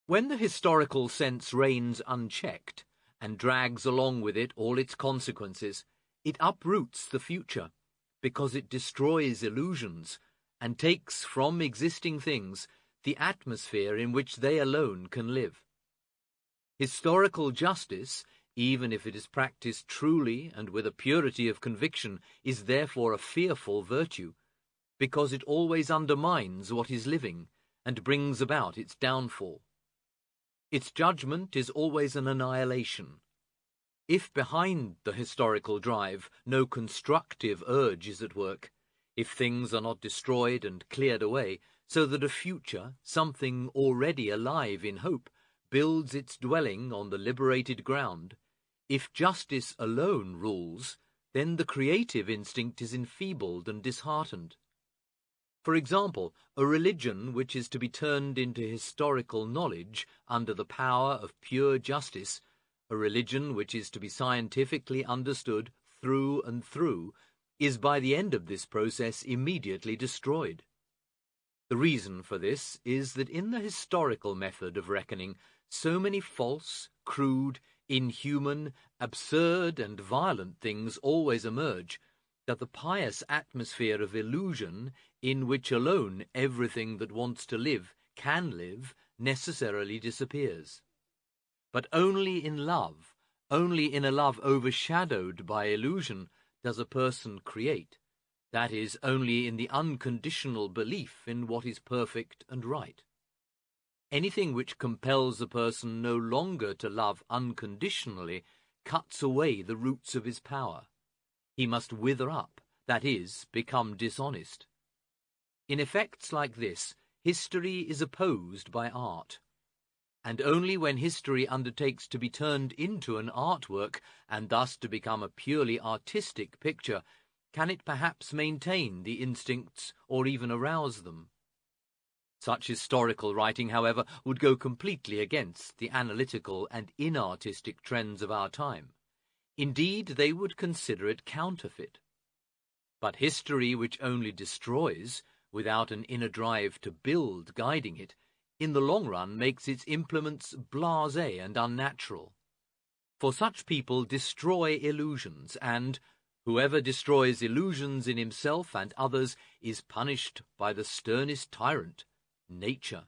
When the historical sense reigns unchecked and drags along with it all its consequences, it uproots the future, because it destroys illusions and takes from existing things the atmosphere in which they alone can live. Historical justice, even if it is practiced truly and with a purity of conviction, is therefore a fearful virtue, because it always undermines what is living and brings about its downfall. Its judgment is always an annihilation. If behind the historical drive no constructive urge is at work, if things are not destroyed and cleared away, so that a future, something already alive in hope, builds its dwelling on the liberated ground, if justice alone rules, then the creative instinct is enfeebled and disheartened. For example, a religion which is to be turned into historical knowledge under the power of pure justice, a religion which is to be scientifically understood through and through, is by the end of this process immediately destroyed. The reason for this is that in the historical method of reckoning, so many false, crude, inhuman, absurd, and violent things always emerge, that the pious atmosphere of illusion, in which alone everything that wants to live can live, necessarily disappears. But only in love, only in a love overshadowed by illusion, does a person create. That is, only in the unconditional belief in what is perfect and right. Anything which compels a person no longer to love unconditionally cuts away the roots of his power. He must wither up, that is, become dishonest. In effects like this, history is opposed by art. And only when history undertakes to be turned into an artwork, and thus to become a purely artistic picture, can it perhaps maintain the instincts or even arouse them. Such historical writing, however, would go completely against the analytical and inartistic trends of our time. Indeed, they would consider it counterfeit. But history which only destroys, without an inner drive to build guiding it, in the long run makes its implements blasé and unnatural. For such people destroy illusions, and whoever destroys illusions in himself and others is punished by the sternest tyrant, nature.